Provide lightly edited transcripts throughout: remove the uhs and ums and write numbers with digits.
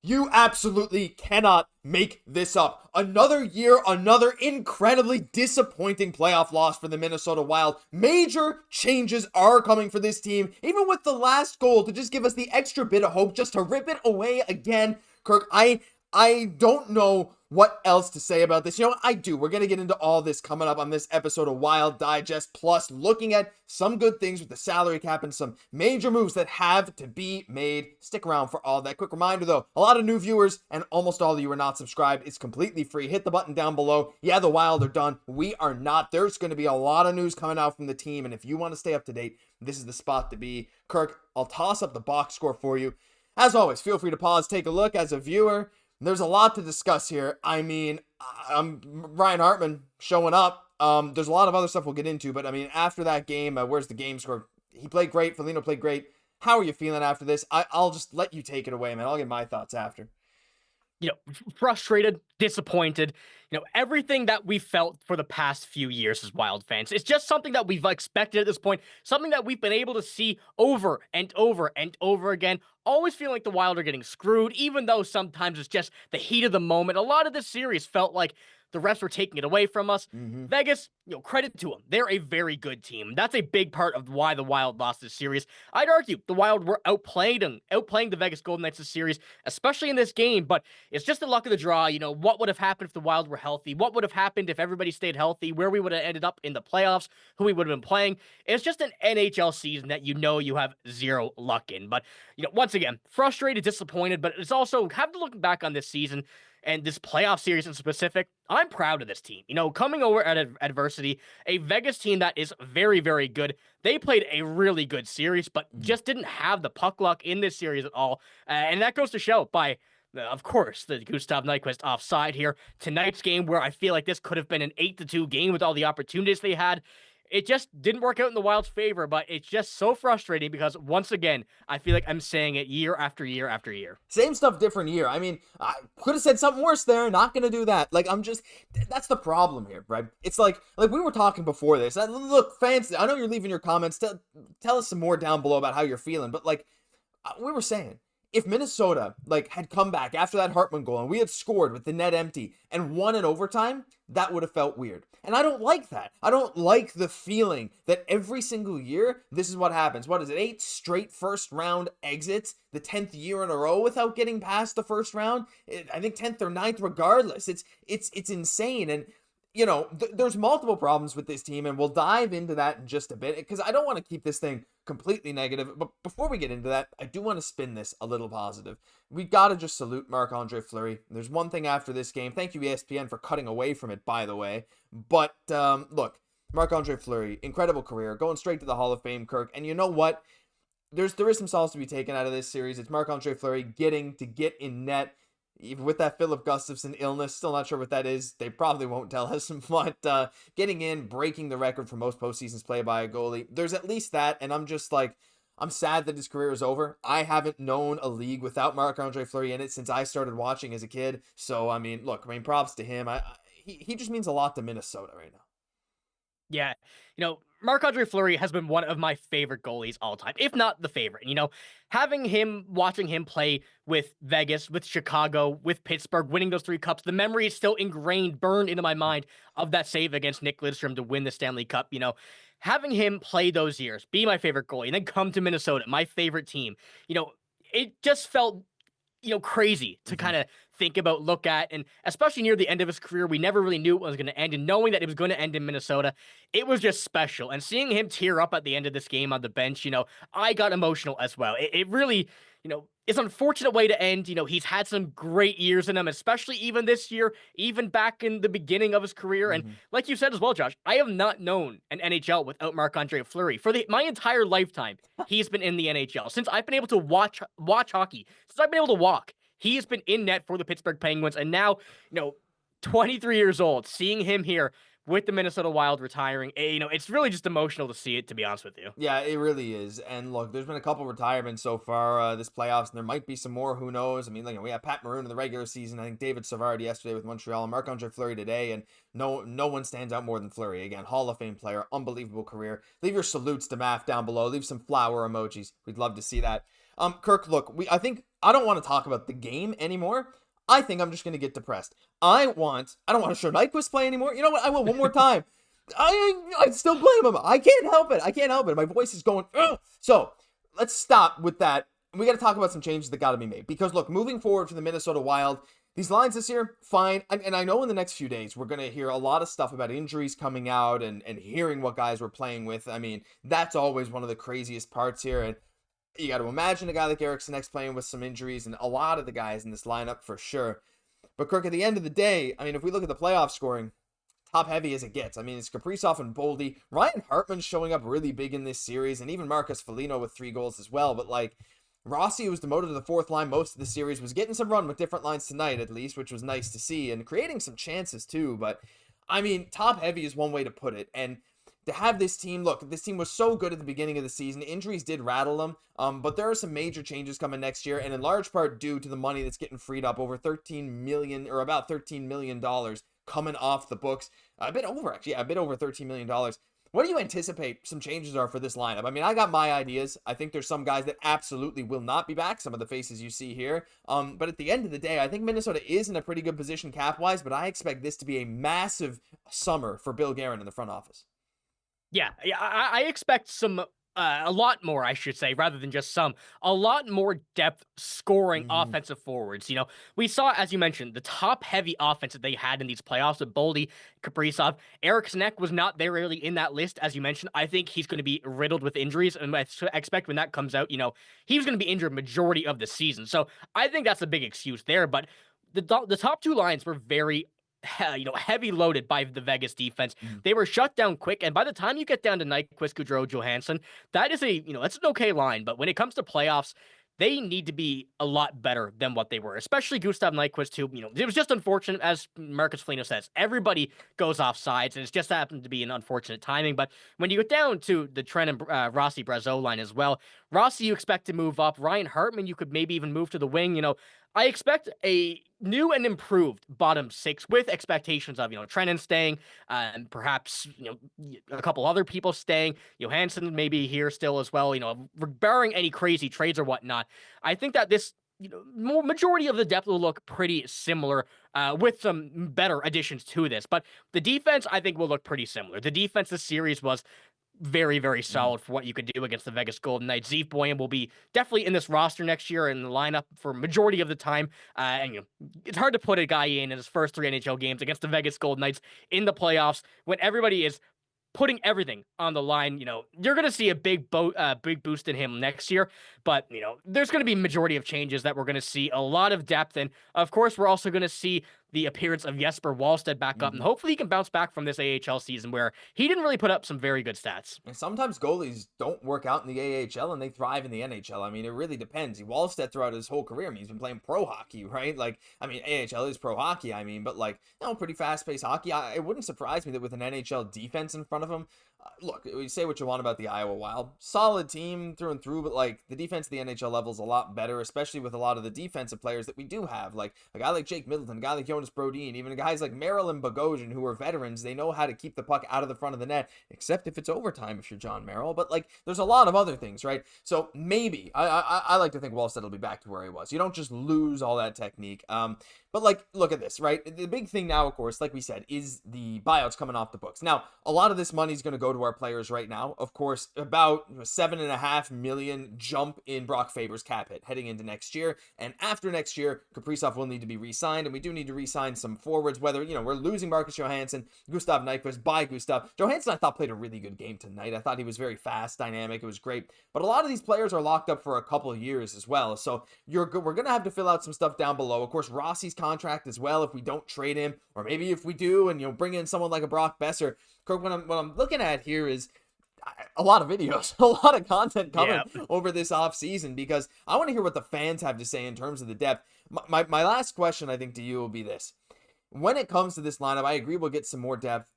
You absolutely cannot make this up. Another year, another incredibly disappointing playoff loss for the Minnesota Wild. Major changes are coming for this team, even with the last goal to just give us the extra bit of hope, just to rip it away again. Kirk, I don't know what else to say about this. You know what? I do. We're going to get into all this coming up on this episode of Wild Digest, plus looking at some good things with the salary cap and some major moves that have to be made. Stick around for all that. Quick reminder though, a lot of new viewers and almost all of you are not subscribed. It's completely free. Hit the button down below. Yeah, the Wild are done. We are not. There's going to be a lot of news coming out from the team, and if you want to stay up to date, this is the spot to be. Kirk, I'll toss up the box score for you. As always, feel free to pause, take a look as a viewer. There's a lot to discuss here. I mean, Ryan Hartman showing up. There's a lot of other stuff we'll get into, but I mean, after that game, where's the game score? He played great. Foligno played great. How are you feeling after this? I'll just let you take it away, man. I'll get my thoughts after. Frustrated, disappointed, everything that we felt for the past few years as Wild fans. It's just something that we've expected at this point, something that we've been able to see over and over and over again. Always feeling like the Wild are getting screwed, even though sometimes it's just the heat of the moment. A lot of this series felt like the refs were taking it away from us. Vegas, credit to them. They're a very good team. That's a big part of why the Wild lost this series. I'd argue the Wild were outplaying the Vegas Golden Knights this series, especially in this game, but it's just the luck of the draw. What would have happened if the Wild were healthy? What would have happened if everybody stayed healthy? Where we would have ended up in the playoffs? Who we would have been playing? It's just an NHL season that you have zero luck in. But, once again, frustrated, disappointed, but it's also, have to look back on this season and this playoff series in specific, I'm proud of this team. Coming over at adversity, a Vegas team that is very, very good. They played a really good series, but just didn't have the puck luck in this series at all. And that goes to show by, of course, the Gustav Nyquist offside here. Tonight's game, where I feel like this could have been an 8-2 game with all the opportunities they had. It just didn't work out in the Wild's favor, but it's just so frustrating because, once again, I feel like I'm saying it year after year after year. Same stuff, different year. I mean, I could have said something worse there. Not going to do that. That's the problem here, right? It's like we were talking before this. Look, fans, I know you're leaving your comments. Tell us some more down below about how you're feeling. But we were saying, if Minnesota had come back after that Hartman goal and we had scored with the net empty and won in overtime, that would have felt weird. And I don't like that. I don't like the feeling that every single year, this is what happens. What is it? 8 straight first round exits, the 10th year in a row without getting past the first round. I think 10th or 9th regardless. It's insane. And there's multiple problems with this team, and we'll dive into that in just a bit because I don't want to keep this thing completely negative. But before we get into that, I do want to spin this a little positive. We got to just salute Marc Andre Fleury. There's one thing after this game. Thank you, ESPN, for cutting away from it, by the way. But look, Marc Andre Fleury, incredible career, going straight to the Hall of Fame, Kirk. And you know what? There is some solace to be taken out of this series. It's Marc Andre Fleury getting to get in net. Even with that Filip Gustavsson illness, still not sure what that is. They probably won't tell us. But getting in, breaking the record for most postseasons played by a goalie. There's at least that, and I'm just I'm sad that his career is over. I haven't known a league without Marc Andre Fleury in it since I started watching as a kid. So, props to him. He just means a lot to Minnesota right now. Yeah, Marc Andre Fleury has been one of my favorite goalies all time, if not the favorite. Watching him play with Vegas, with Chicago, with Pittsburgh, winning those 3 cups, the memory is still ingrained, burned into my mind of that save against Nick Lidstrom to win the Stanley Cup. Having him play those years, be my favorite goalie, and then come to Minnesota, my favorite team, it just felt crazy to kind of think about, look at, and especially near the end of his career, we never really knew it was going to end, and knowing that it was going to end in Minnesota, it was just special. And seeing him tear up at the end of this game on the bench, I got emotional as well. It really, it's an unfortunate way to end. He's had some great years in him, especially even this year, even back in the beginning of his career. And like you said as well, Josh, I have not known an NHL without Marc Andre Fleury. For my entire lifetime, he's been in the NHL. Since I've been able to watch hockey, since I've been able to walk, he has been in net for the Pittsburgh Penguins. And now, 23 years old, seeing him here with the Minnesota Wild retiring, it's really just emotional to see it, to be honest with you. Yeah, it really is. And look, there's been a couple retirements so far this playoffs, and there might be some more. Who knows? We have Pat Maroon in the regular season. I think David Savard yesterday with Montreal, and Marc Andre Fleury today. And no one stands out more than Fleury. Again, Hall of Fame player, unbelievable career. Leave your salutes to Math down below. Leave some flower emojis. We'd love to see that. Kirk, look, I think I don't want to talk about the game anymore. I think I'm just going to get depressed. I don't want to show Nyquist play anymore. You know what? I will one more time. I still blame him. I can't help it. I can't help it. My voice is going, ugh. So let's stop with that. We got to talk about some changes that got to be made. Because look, moving forward for the Minnesota Wild, these lines this year, fine. And I know in the next few days, we're going to hear a lot of stuff about injuries coming out and hearing what guys we're playing with. I mean, that's always one of the craziest parts here. And you got to imagine a guy like Eriksson Ek playing with some injuries, and a lot of the guys in this lineup for sure. But Kirk, at the end of the day, I mean, if we look at the playoff scoring, top heavy as it gets. I mean, it's Kaprizov and Boldy. Ryan Hartman's showing up really big in this series, and even Marcus Foligno with 3 goals as well. But like, Rossi, who was demoted to the 4th line most of the series, was getting some run with different lines tonight, at least, which was nice to see, and creating some chances too. But I mean, top heavy is one way to put it. And to have this team, look, this team was so good at the beginning of the season. Injuries did rattle them, but there are some major changes coming next year, and in large part due to the money that's getting freed up, over $13 million, or about $13 million coming off the books. A bit over $13 million. What do you anticipate some changes are for this lineup? I mean, I got my ideas. I think there's some guys that absolutely will not be back, some of the faces you see here. But at the end of the day, I think Minnesota is in a pretty good position cap-wise, but I expect this to be a massive summer for Bill Guerin in the front office. Yeah, I expect some, a lot more, I should say, rather than just some, a lot more depth scoring offensive forwards. You know, we saw, as you mentioned, the top heavy offense that they had in these playoffs with Boldy, Kaprizov. Eriksson Ek was not there really in that list, as you mentioned. I think he's going to be riddled with injuries, and I expect when that comes out, you know, he's going to be injured majority of the season. So I think that's a big excuse there. But the top 2 lines were very heavy loaded by the Vegas defense. They were shut down quick, and by the time you get down to Nyquist, Gaudreau, Johansson, that is that's an okay line. But when it comes to playoffs, they need to be a lot better than what they were, especially Gustav Nyquist, who, it was just unfortunate, as Marcus Foligno says. Everybody goes off sides, and it's just happened to be an unfortunate timing. But when you get down to the Trent and Rossi Brazeau line as well, Rossi you expect to move up. Ryan Hartman you could maybe even move to the wing. I expect a new and improved bottom 6 with expectations of, Trennan staying, and perhaps, a couple other people staying. Johansson maybe here still as well, barring any crazy trades or whatnot. I think that this, majority of the depth will look pretty similar, with some better additions to this. But the defense, I think, will look pretty similar. The defense this series was very, very solid for what you could do against the Vegas Golden Knights. Zeev Boyan will be definitely in this roster next year in the lineup for majority of the time. And it's hard to put a guy in his first 3 NHL games against the Vegas Golden Knights in the playoffs when everybody is putting everything on the line. You're going to see a big boost in him next year, but there's going to be majority of changes that we're going to see, a lot of depth, and of course we're also going to see the appearance of Jesper Wallstedt back up, and hopefully he can bounce back from this AHL season where he didn't really put up some very good stats. And sometimes goalies don't work out in the AHL and they thrive in the NHL. I mean, it really depends. Wallstedt throughout his whole career, he's been playing pro hockey, right? AHL is pro hockey, but pretty fast-paced hockey. It wouldn't surprise me that with an NHL defense in front of him, look, you say what you want about the Iowa Wild. Solid team through and through, but the defense at the NHL level is a lot better, especially with a lot of the defensive players that we do have. Like a guy like Jake Middleton, a guy like Jonas Brodin, even guys like Merrill and Bogosian, who are veterans. They know how to keep the puck out of the front of the net, except if it's overtime if you're John Merrill. But there's a lot of other things, right? So maybe I like to think Wallstedt will be back to where he was. You don't just lose all that technique. But look at this, right? The big thing now, of course, like we said, is the buyouts coming off the books. Now, a lot of this money is going to go to our players right now. Of course, about $7.5 million jump in Brock Faber's cap hit heading into next year. And after next year, Kaprizov will need to be re-signed, and we do need to re-sign some forwards, whether, we're losing Marcus Johansson, Gustav Nyquist, by Gustav. Johansson, I thought, played a really good game tonight. I thought he was very fast, dynamic. It was great. But a lot of these players are locked up for a couple of years as well. So we're going to have to fill out some stuff down below. Of course, Rossi's contract as well if we don't trade him, or maybe if we do and bring in someone like a Brock Besser. Kirk, what I'm looking at here is a lot of videos, a lot of content coming over this off season, because I want to hear what the fans have to say in terms of the depth. My last question, I think, to you will be this: when it comes to this lineup, I agree we'll get some more depth.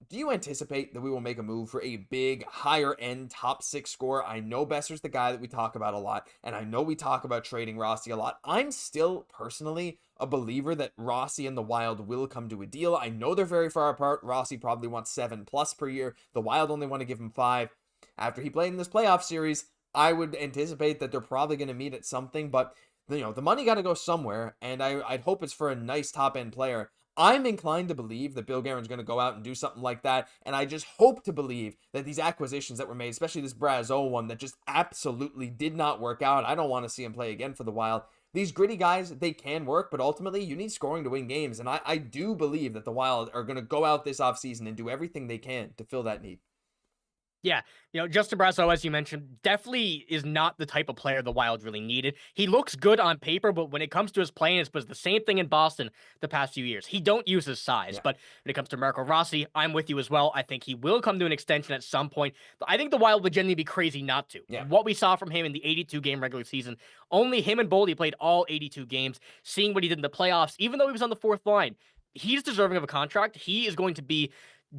Do you anticipate that we will make a move for a big, higher-end top 6 scorer? I know Besser's the guy that we talk about a lot, and I know we talk about trading Rossi a lot. I'm still, personally, a believer that Rossi and the Wild will come to a deal. I know they're very far apart. Rossi probably wants 7+ per year. The Wild only want to give him 5. After he played in this playoff series, I would anticipate that they're probably going to meet at something, but the money got to go somewhere, and I'd hope it's for a nice top-end player. I'm inclined to believe that Bill Guerin's going to go out and do something like that, and I just hope to believe that these acquisitions that were made, especially this Brazeau one that just absolutely did not work out, I don't want to see him play again for the Wild. These gritty guys, they can work, but ultimately you need scoring to win games, and I do believe that the Wild are going to go out this offseason and do everything they can to fill that need. Yeah, Justin Brazeau, as you mentioned, definitely is not the type of player the Wild really needed. He looks good on paper, but when it comes to his playing, it's was the same thing in Boston the past few years. He don't use his size, but when it comes to Marco Rossi, I'm with you as well. I think he will come to an extension at some point. I think the Wild would genuinely be crazy not to. Yeah. What we saw from him in the 82-game regular season, only him and Boldy played all 82 games, seeing what he did in the playoffs, even though he was on the fourth line, he's deserving of a contract. He is going to be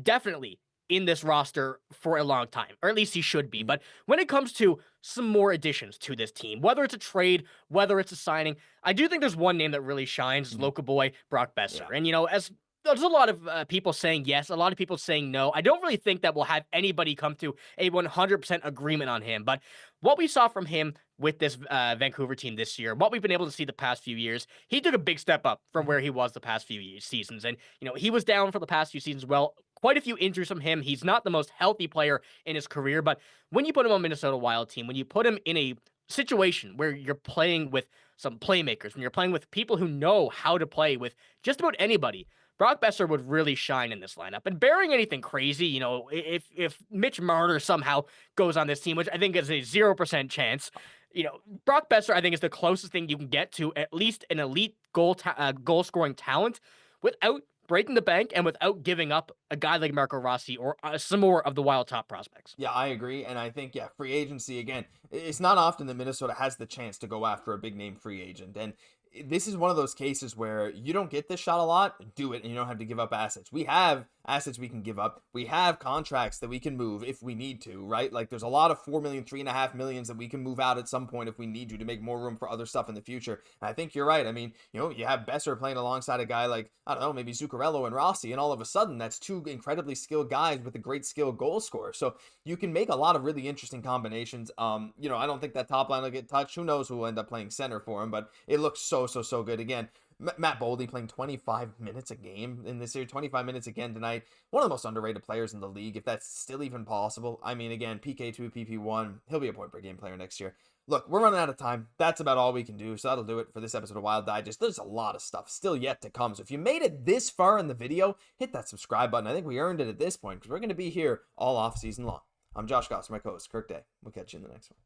definitely in this roster for a long time, or at least he should be. But when it comes to some more additions to this team, whether it's a trade, whether it's a signing, I do think there's one name that really shines, local boy Brock Boeser. And, as there's a lot of people saying yes, a lot of people saying no. I don't really think that we'll have anybody come to a 100% agreement on him. But what we saw from him with this Vancouver team this year, what we've been able to see the past few years, he took a big step up from where he was the past few seasons. And, he was down for the past few seasons. Well, quite a few injuries from him. He's not the most healthy player in his career, but when you put him on Minnesota Wild team, when you put him in a situation where you're playing with some playmakers, when you're playing with people who know how to play with just about anybody, Brock Boeser would really shine in this lineup. And bearing anything crazy, if Mitch Marner somehow goes on this team, which I think is a 0% chance, Brock Boeser, I think, is the closest thing you can get to at least an elite goal scoring talent without breaking the bank and without giving up a guy like Marco Rossi or some more of the Wild top prospects. Yeah, I agree. And I think, free agency, again, it's not often that Minnesota has the chance to go after a big name free agent. And this is one of those cases where you don't get this shot a lot, do it, and you don't have to give up assets. We have assets we can give up. We have contracts that we can move if we need to, right? Like there's a lot of $4 million, $3.5 million that we can move out at some point if we need to make more room for other stuff in the future. And I think you're right. I mean, you have Boeser playing alongside a guy like, I don't know, maybe Zuccarello and Rossi, and all of a sudden that's two incredibly skilled guys with a great skilled goal scorer. So you can make a lot of really interesting combinations. I don't think that top line will get touched. Who knows who will end up playing center for him, but it looks so good. Again, Matt Boldy playing 25 minutes a game in this series, 25 minutes again tonight. One of the most underrated players in the league, if that's still even possible. I mean, again, PK2, PP1, he'll be a point per game player next year. Look, we're running out of time. That's about all we can do. So that'll do it for this episode of Wild Digest. There's a lot of stuff still yet to come. So if you made it this far in the video, hit that subscribe button. I think we earned it at this point because we're going to be here all off season long. I'm Josh Gosse, my co-host, Kirk Day. We'll catch you in the next one.